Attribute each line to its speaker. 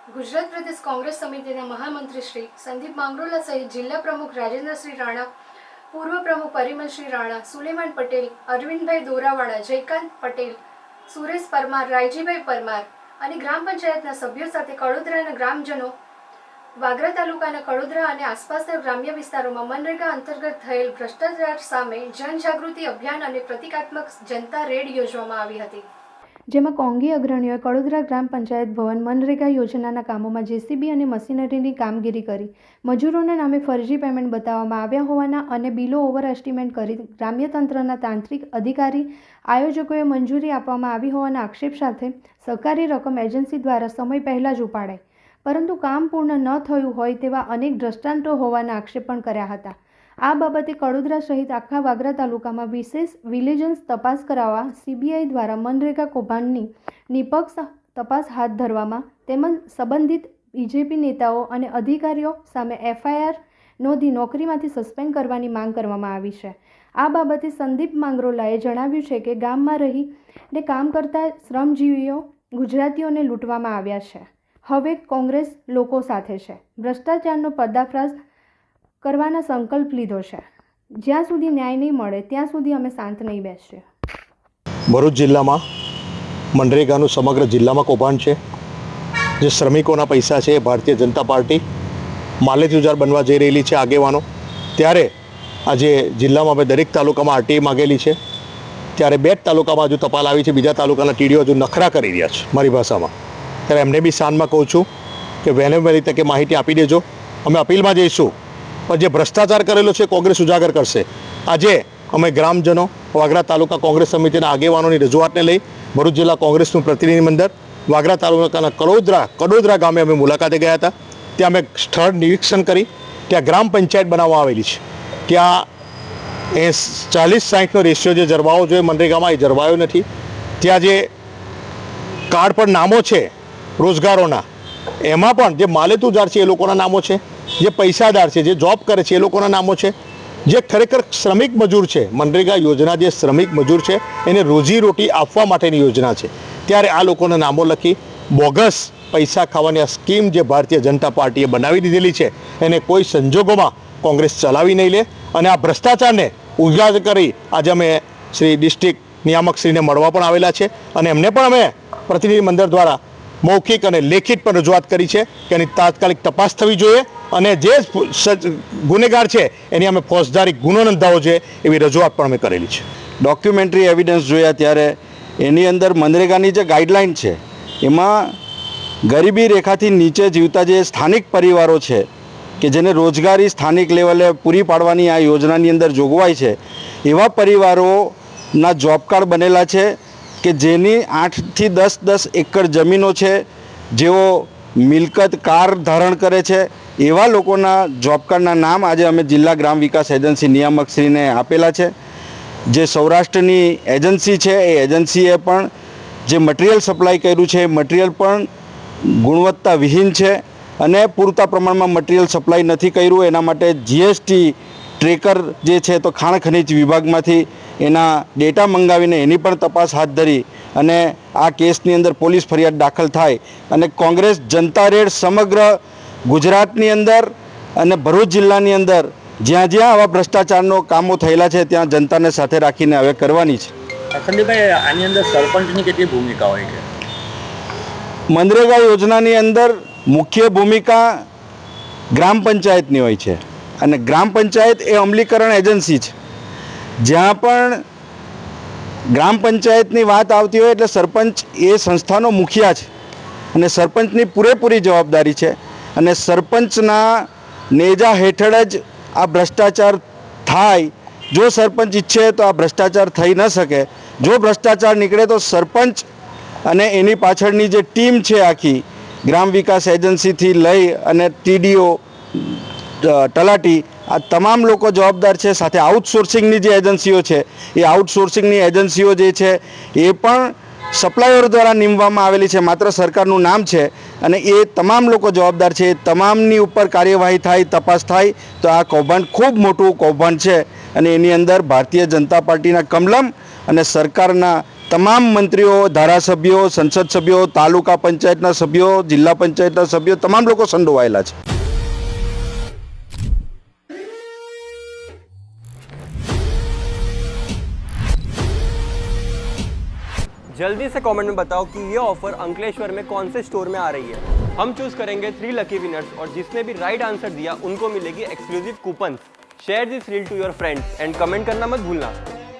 Speaker 1: ગુજરાત પ્રદેશ કોંગ્રેસ સમિતિના મહામંત્રી શ્રી સંદીપ માંગરોલા સહિત જિલ્લા પ્રમુખ રાજેન્દ્રસિંહ રાણા, પૂર્વ પ્રમુખ પરિમલસિંહ રાણા, સુલેમાન પટેલ, અરવિંદભાઈ દોરાવાડા, જયકાંત પટેલ, સુરેશ પરમાર, રાયજીભાઈ પરમાર અને ગ્રામ પંચાયતના સભ્યો સાથે કડોદરાના ગ્રામજનો વાગરા તાલુકાના કડોદરા અને આસપાસના ગ્રામ્ય વિસ્તારોમાં મનરેગા અંતર્ગત થયેલ ભ્રષ્ટાચાર સામે જનજાગૃતિ અભિયાન અને પ્રતિકાત્મક જનતા રેડ યોજવામાં આવી હતી, જેમાં કોંગી અગ્રણીઓએ કડોદરા ગ્રામ પંચાયત ભવન મનરેગા યોજનાના કામોમાં જેસીબી અને મશીનરીની કામગીરી કરી મજૂરોના નામે ફરજી પેમેન્ટ બતાવવામાં આવ્યા હોવાના અને બિલો ઓવર એસ્ટિમેટ કરી ગ્રામ્ય તંત્રના તાંત્રિક અધિકારી આયોજકોએ મંજૂરી આપવામાં આવી હોવાના આક્ષેપ સાથે સરકારી રકમ એજન્સી દ્વારા સમય પહેલાં જ ઉપાડાઈ, પરંતુ કામ પૂર્ણ ન થયું હોય તેવા અનેક દ્રષ્ટાંતો હોવાના આક્ષેપ પણ કર્યા હતા। આ બાબતે કડોદરા સહિત આખા વાગરા તાલુકામાં વિશેષ વિજિલન્સ તપાસ કરાવવા સીબીઆઈ દ્વારા મનરેગા કૌભાંડની નિષ્પક્ષ તપાસ હાથ ધરવામાં તેમજ સંબંધિત બીજેપી નેતાઓ અને અધિકારીઓ સામે એફઆઈઆર નોંધી નોકરીમાંથી સસ્પેન્ડ કરવાની માંગ કરવામાં આવી છે। આ બાબતે સંદીપ માંગરોલાએ જણાવ્યું છે કે ગામમાં રહીને કામ કરતા શ્રમજીવીઓ ગુજરાતીઓને લૂંટવામાં આવ્યા છે। હવે કોંગ્રેસ લોકો સાથે છે, ભ્રષ્ટાચારનો પર્દાફાશ કરવાના સંકલ્પ લીધો છે। જ્યાં સુધી ન્યાય નહીં મળે ત્યાં સુધી અમે શાંત નહીં બેસીએ।
Speaker 2: ભરૂચ જિલ્લામાં મનરેગાનું સમગ્ર જિલ્લામાં કૌભાંડ છે। જે શ્રમિકોના પૈસા છે એ ભારતીય જનતા પાર્ટી માલેતુજાર બનવા જઈ રહેલી છે આગેવાનો। ત્યારે આજે જિલ્લામાં અમે દરેક તાલુકામાં આરટીઆઈ માગેલી છે, ત્યારે 2 જ તાલુકામાં હજુ ટપાલ આવી છે, બીજા તાલુકાના ટીડીઓ હજુ નખરા કરી રહ્યા છે મારી ભાષામાં। ત્યારે એમને બી શાનમાં કહું છું કે વહેલે વહેલી તકે માહિતી આપી દેજો, અમે અપીલમાં જઈશું, પણ જે ભ્રષ્ટાચાર કરેલો છે કોંગ્રેસ ઉજાગર કરશે। આજે અમે ગ્રામજનો વાગરા તાલુકા કોંગ્રેસ સમિતિના આગેવાનોની રજૂઆતને લઈ ભરૂચ જિલ્લા કોંગ્રેસનું પ્રતિનિધિ મંડળ વાગરા તાલુકાના કડોદરા ગામે અમે મુલાકાતે ગયા હતા। ત્યાં અમે સ્થળ નિરીક્ષણ કરી, ત્યાં ગ્રામ પંચાયત બનાવવામાં આવેલી છે, ત્યાં 40-60નો રેશિયો જે જળવાવો જોઈએ મનરેગામાં એ જળવાયો નથી। ત્યાં જે કાર્ડ પર નામો છે રોજગારોના, એમાં પણ જે માલેતુજાર છે એ લોકોના નામો છે, જે પૈસાદાર છે, જે જોબ કરે છે એ લોકોના નામો છે, જે ખરેખર શ્રમિક મજૂર છે। મનરેગા યોજના જે શ્રમિક મજૂર છે એને રોજીરોટી આપવા માટેની યોજના છે, ત્યારે આ લોકોના નામો લખી બોગસ પૈસા ખાવાની આ સ્કીમ જે ભારતીય જનતા પાર્ટીએ બનાવી દીધેલી છે એને કોઈ સંજોગોમાં કોંગ્રેસ ચલાવી નહીં લે। અને આ ભ્રષ્ટાચારને ઉજાગર કરી આજે અમે શ્રી ડિસ્ટ્રિક્ટ નિયામકશ્રીને મળવા પણ આવેલા છે અને એમને પણ અમે પ્રતિનિધિ મંડળ દ્વારા મૌખિક અને લેખિત પર રજૂઆત કરી છે કે એની તાત્કાલિક તપાસ થવી જોઈએ અને જે ગુનેગાર છે એની અમે ફોજદારી ગુનો નોંધાવવો જોઈએ એવી રજૂઆત પણ અમે કરેલી છે।
Speaker 3: ડોક્યુમેન્ટરી એવિડન્સ જોયા ત્યારે એની અંદર મનરેગાની જે ગાઈડલાઇન છે એમાં ગરીબી રેખાથી નીચે જીવતા જે સ્થાનિક પરિવારો છે કે જેને રોજગારી સ્થાનિક લેવલે પૂરી પાડવાની આ યોજનાની અંદર જોગવાઈ છે, એવા પરિવારોના જોબ કાર્ડ બનેલા છે કે જેની 8 થી 10 એકર જમીનો છે, જેઓ મિલકત કાર ધારણ કરે છે, એવા લોકોના જોબ કાર્ડના નામ આજે અમે જિલ્લા ગ્રામ વિકાસ એજન્સી નિયામકશ્રીને આપેલા છે। જે સૌરાષ્ટ્રની એજન્સી છે એ એજન્સીએ પણ જે મટીરિયલ સપ્લાય કર્યું છે એ મટીરિયલ પણ ગુણવત્તા વિહીન છે અને પૂરતા પ્રમાણમાં મટીરિયલ સપ્લાય નથી કર્યું। એના માટે જીએસટી ટ્રેકર જે છે તો ખાણ ખનિજ વિભાગમાંથી એના ડેટા મંગાવીને એની પણ તપાસ હાથ ધરી અને આ કેસની અંદર પોલીસ ફરિયાદ દાખલ થાય અને કોંગ્રેસ જનતા રેડ સમગ્ર ગુજરાતની અંદર અને ભરૂચ જિલ્લાની અંદર જ્યાં જ્યાં આવા ભ્રષ્ટાચારનો કામો થયેલા છે ત્યાં જનતાને સાથે રાખીને હવે કરવાની છે।
Speaker 4: સંદીપભાઈ, આની અંદર સરપંચની કેટલી ભૂમિકા હોય છે?
Speaker 3: મનરેગા યોજનાની અંદર મુખ્ય ભૂમિકા ગ્રામ પંચાયતની હોય છે અને ગ્રામ પંચાયત એ અમલીકરણ એજન્સી છે। જ્યાં પણ ગ્રામ પંચાયતની વાત આવતી હોય એટલે સરપંચ એ સંસ્થાનો મુખિયા છે અને સરપંચની પૂરેપૂરી જવાબદારી છે અને સરપંચના નેજા હેઠળ જ આ ભ્રષ્ટાચાર થાય। જો સરપંચ ઈચ્છે તો આ ભ્રષ્ટાચાર થઈ ન શકે। જો ભ્રષ્ટાચાર નીકળે તો સરપંચ અને એની પાછળની જે ટીમ છે આખી ગ્રામ વિકાસ એજન્સીથી લઈ અને ટીડીઓ તલાટી આ તમામ લોકો જવાબદાર છે। સાથે આઉટસોર્સિંગની જે એજન્સીઓ છે એ આઉટસોર્સિંગની એજન્સીઓ જે છે એ પણ સપ્લાયર દ્વારા નીમવામાં આવેલી છે, માત્ર સરકારનું નામ છે અને એ તમામ લોકો જવાબદાર છે। એ તમામની ઉપર કાર્યવાહી થાય, તપાસ થાય તો આ કૌભાંડ ખૂબ મોટું કૌભાંડ છે અને એની અંદર ભારતીય જનતા પાર્ટીના કમલમ અને સરકારના તમામ મંત્રીઓ, ધારાસભ્યો, સંસદ સભ્યો, તાલુકા પંચાયતના સભ્યો, જિલ્લા પંચાયતના સભ્યો, તમામ લોકો સંડોવાયેલા છે.
Speaker 5: जल्दी से कमेंट में बताओ कि ये ऑफर अंकलेश्वर में कौन से स्टोर में आ रही है. हम चूज करेंगे 3 लकी विनर्स और जिसने भी राइट आंसर दिया उनको मिलेगी exclusive coupon. Share this reel to your friends and comment करना मत भूलना.